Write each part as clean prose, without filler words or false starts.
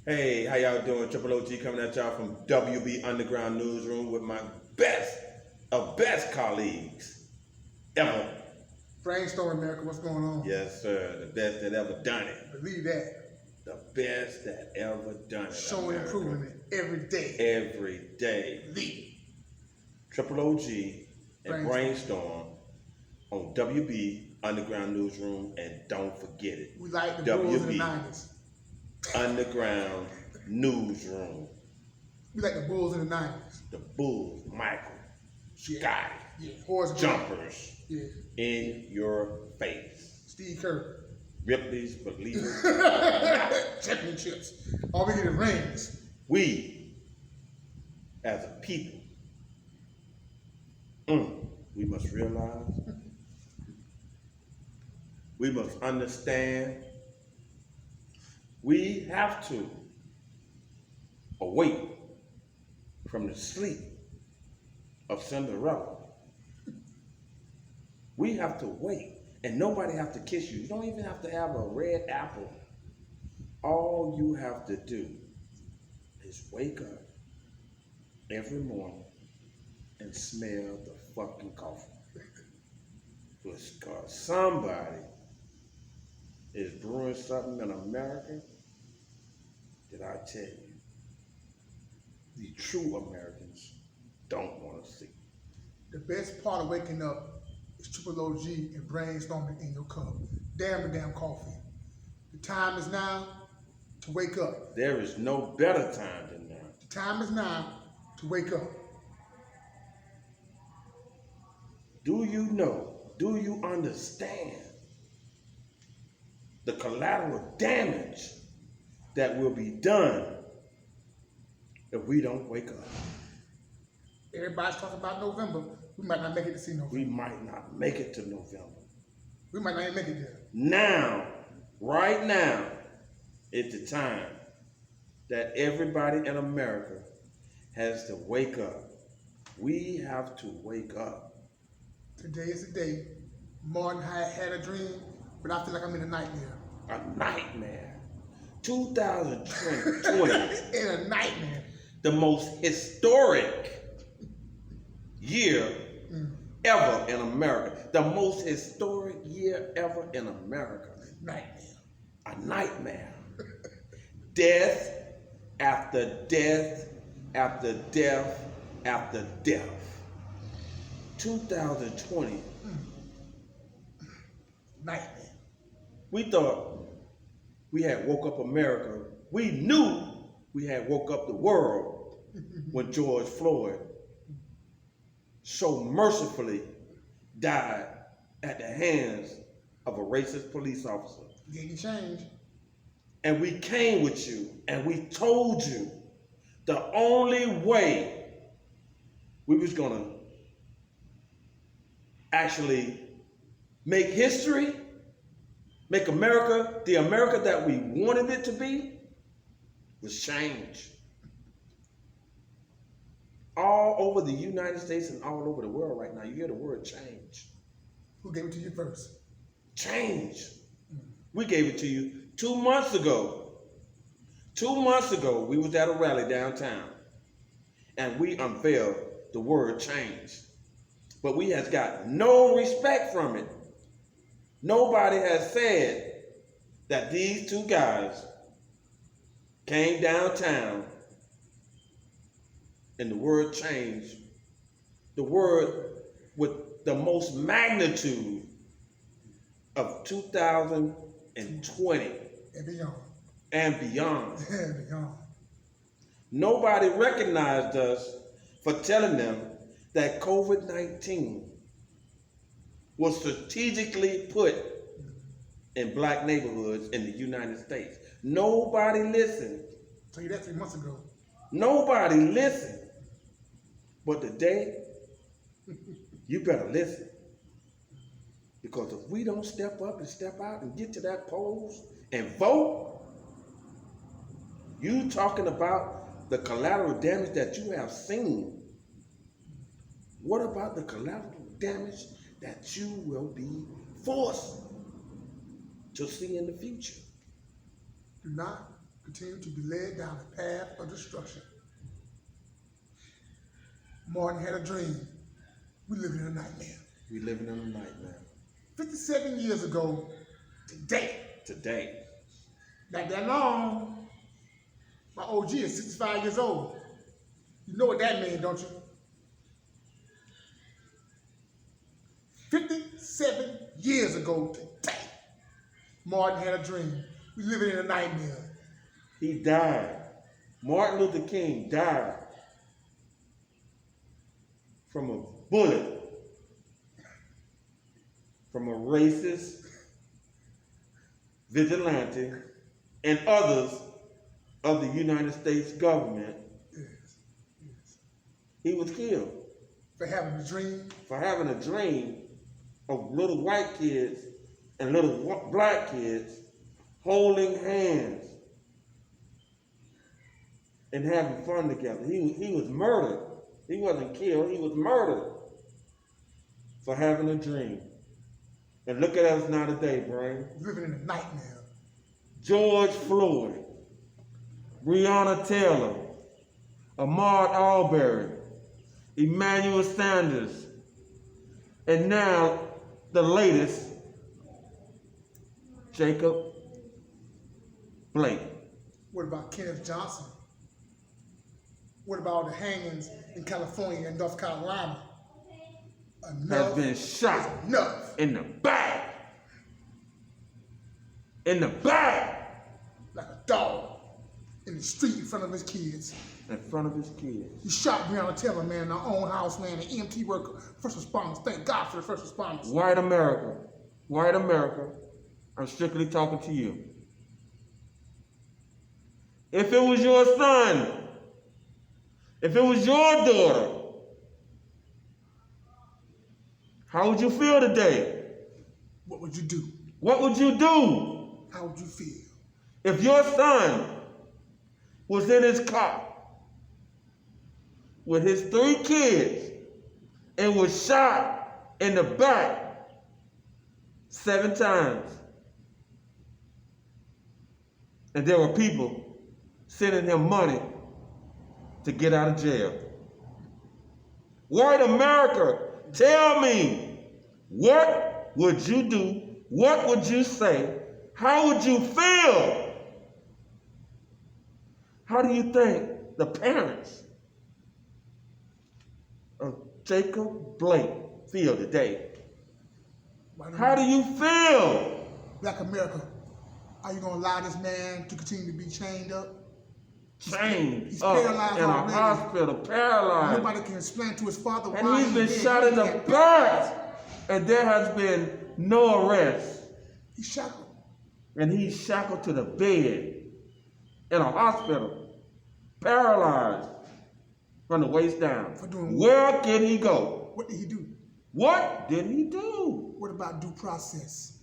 Hey, how y'all doing? Triple OG coming at y'all from WB Underground Newsroom with my best of best colleagues ever. Brainstorm America, what's going on? Yes, sir. The best that ever done it. Believe that. The best that ever done it. Showing improvement every day. Every day. The Triple OG and Brainstorm on WB Underground Newsroom, and don't forget it. We like the Bulls in the 90s. Underground Newsroom. We like the Bulls in the 90s. The Bulls, Michael, Scotty, Horace jumpers in your face. Steve Kerr. Ripley's Believers. Championships. All we get is rings. We, as a people, we must realize, we must understand, we have to awake from the sleep of Cinderella. We have to wait, and nobody have to kiss you. You don't even have to have a red apple. All you have to do is wake up every morning and smell the fucking coffee. Because somebody is brewing something in America that I tell you, the true Americans don't want to see. The best part of waking up is Triple OG and brainstorming in your cup. Damn coffee. The time is now to wake up. There is no better time than now. The time is now to wake up. Do you know, do you understand the collateral damage that will be done if we don't wake up? Everybody's talking about November. We might not make it to see November. We might not make it to November. We might not even make it there. Now, right now, is the time that everybody in America has to wake up. We have to wake up. Today is the day. Martin had a dream, but I feel like I'm in a nightmare. A nightmare. 2020. In a nightmare. The most historic year ever in America. The most historic year ever in America. Nightmare. A nightmare. Death after death after death after death. 2020. Nightmare. We thought we had woke up America. We knew we had woke up the world when George Floyd so mercifully died at the hands of a racist police officer. Gave you change. And we came with you and we told you the only way we was gonna actually make history, make America the America that we wanted it to be, was change. All over the United States and all over the world right now, you hear the word change. Who gave it to you first? Change. We gave it to you 2 months ago. 2 months ago, we was at a rally downtown, and we unveiled the word change. But we has got no respect from it. Nobody has said that these two guys came downtown and the word change, the word with the most magnitude of 2020 And beyond. and beyond. And beyond. Nobody recognized us for telling them that COVID-19 was strategically put in black neighborhoods in the United States. Nobody listened. I told you that 3 months ago. Nobody listened. But today, you better listen. Because if we don't step up and step out and get to that polls and vote, you talking about the collateral damage that you have seen. What about the collateral damage that you will be forced to see in the future? Do not continue to be led down the path of destruction. Martin had a dream. We live in a nightmare. We living in a nightmare. 57 years ago, Today. not that long, my OG is 65 years old. You know what that means, don't you? 57 years ago today, Martin had a dream. We living in a nightmare. He died. Martin Luther King died from a bullet from a racist vigilante and others of the United States government. Yes. He was killed For having a dream. for having a dream of little white kids and little black kids holding hands and having fun together. He was murdered. He wasn't killed. He was murdered for having a dream. And look at us now today, Brian. Living in a nightmare. George Floyd, Breonna Taylor, Ahmaud Arbery, Emmanuel Sanders, and now the latest, Jacob Blake. What about Kenneth Johnson? What about the hangings in California and North Carolina? Has Enough been shot is enough. in the back. In the back. Like a dog in the street in front of his kids. In front of his kids. He shot Breonna Taylor, man, in our own house, man, an EMT worker, first responders. Thank God for the first responders. White America, I'm strictly talking to you. If it was your son, if it was your daughter, how would you feel today? What would you do? What would you do How would you feel? if your son was in his car with his 3 kids and was shot in the back 7 times? And there were people sending him money to get out of jail. White America, tell me, what would you do? What would you say? How would you feel? How do you think the parents of Jacob Blake feel today? How do you feel? Black America, are you going to allow this man to continue to be chained up? Chained He's up paralyzed in a already. hospital, paralyzed. Nobody can explain to his father why And he's been dead. shot in the He back. And there has been no arrest. He's shackled. And he's shackled to the bed in a hospital, paralyzed from the waist down. For doing Where can he go? What did he do? What did he do? What about due process?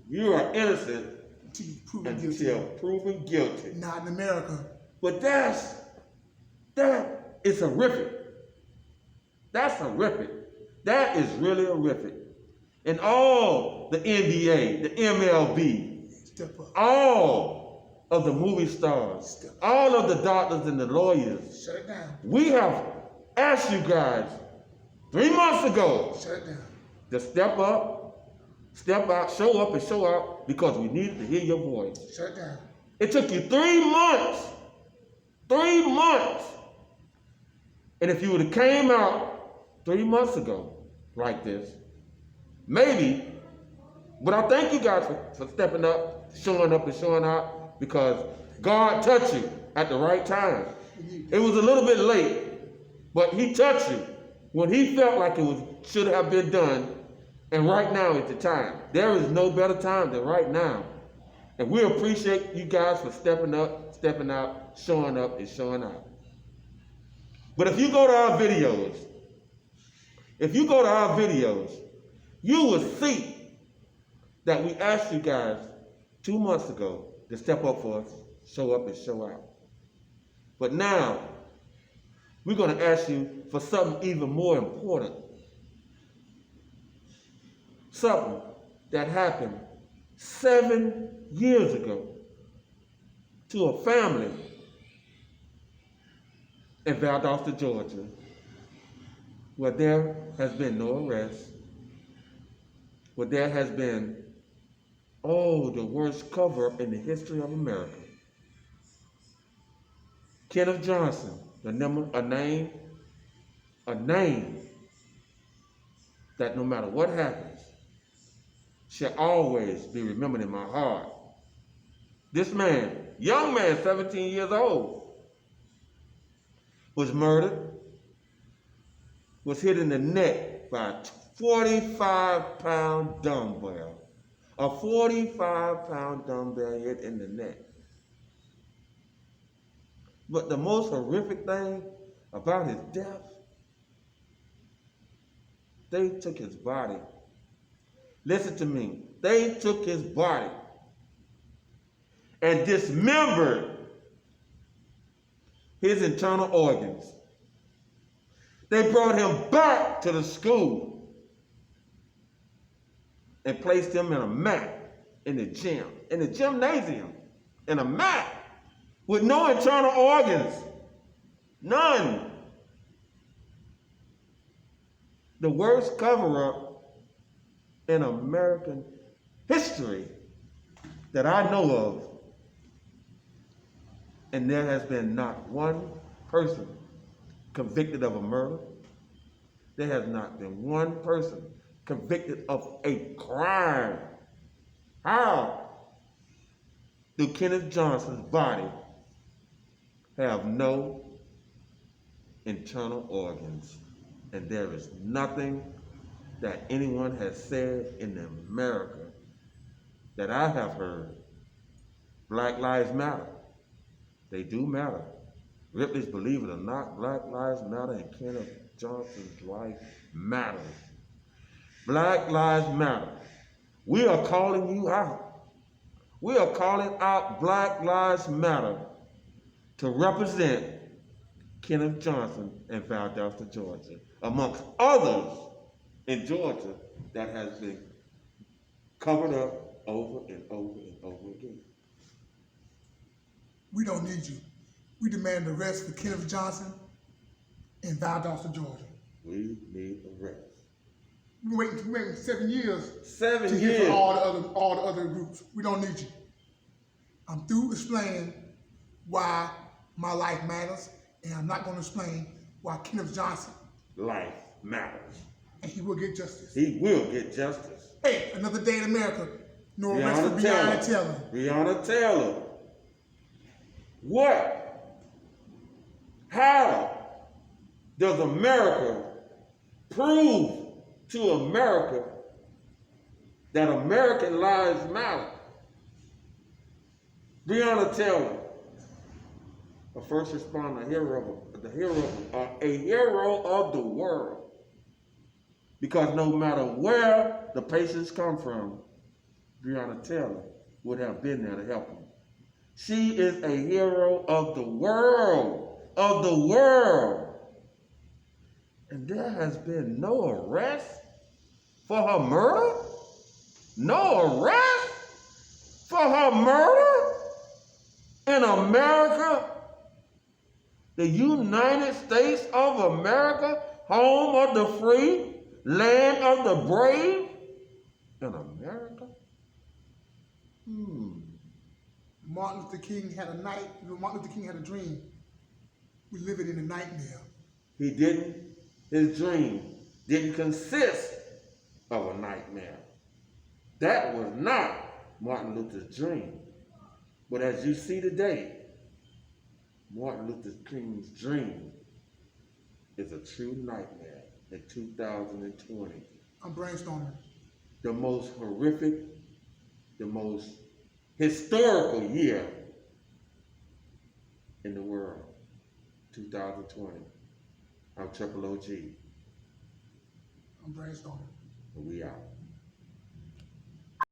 You are innocent Until you prove him guilty. until proven guilty. Not in America. But that is horrific. That's horrific. That is really horrific. And all the NBA, the MLB, Step up. all of the movie stars, all of the doctors and the lawyers, Shut it down. we have asked you guys 3 months ago Shut it down. to step up, step out, show up and show out because we needed to hear your voice. Shut it down. It took you 3 months. 3 months. And if you would have came out 3 months ago like this, maybe, but I thank you guys for stepping up and showing out because God touched you at the right time. It was a little bit late, but he touched you when he felt like should have been done. And right now is the time. There is no better time than right now. And we appreciate you guys for stepping up, stepping out, showing up and showing out. But if you go to our videos, you will see that we asked you guys 2 months ago to step up for us, show up and show out. But now, we're going to ask you for something even more important. Something that happened 7 years ago. to a family in Valdosta, Georgia, where there has been no arrest, where there has been, the worst cover-up in the history of America. Kenneth Johnson, a name that no matter what happens, shall always be remembered in my heart. This man, young man, 17 years old, was murdered, was hit in the neck by a 45-pound dumbbell. A 45-pound dumbbell hit in the neck. But the most horrific thing about his death, they took his body. Listen to me. They took his body and dismembered his internal organs. They brought him back to the school and placed him in a mat in the gymnasium, in a mat with no internal organs, none. The worst cover-up in American history that I know of. And there has been not one person convicted of a murder. There has not been one person convicted of a crime. How do Kenneth Johnson's body have no internal organs? And there is nothing that anyone has said in America that I have heard. Black lives matter. They do matter. Ripley's, believe it or not, Black Lives Matter, and Kenneth Johnson's life matters. Black Lives Matter. We are calling you out. We are calling out Black Lives Matter to represent Kenneth Johnson in Valdosta, Georgia, amongst others in Georgia that has been covered up over and over and over again. We don't need you. We demand the arrest for Kenneth Johnson in Valdosta, Georgia. We need arrest. We're waiting 7 years. 7 to years. Get for all the other groups. We don't need you. I'm through explaining why my life matters, and I'm not going to explain why Kenneth Johnson life matters. And he will get justice. He will get justice. Hey, another day in America. No arrest for Breonna Taylor. Breonna Taylor. What? How does America prove to America that American lives matter? Breonna Taylor, a first responder, a hero of the world. Because no matter where the patients come from, Breonna Taylor would have been there to help them. She is a hero of the world, And there has been no arrest for her murder? No arrest for her murder in America? The United States of America, home of the free, land of the brave, in America? Martin Luther King had a dream. We live it in a nightmare. He didn't. His dream didn't consist of a nightmare. That was not Martin Luther's dream. But as you see today, Martin Luther King's dream is a true nightmare in 2020. I'm brainstorming. The most horrific, the most historical year in the world, 2020. I'm Triple OG. I'm brainstorming. And we out.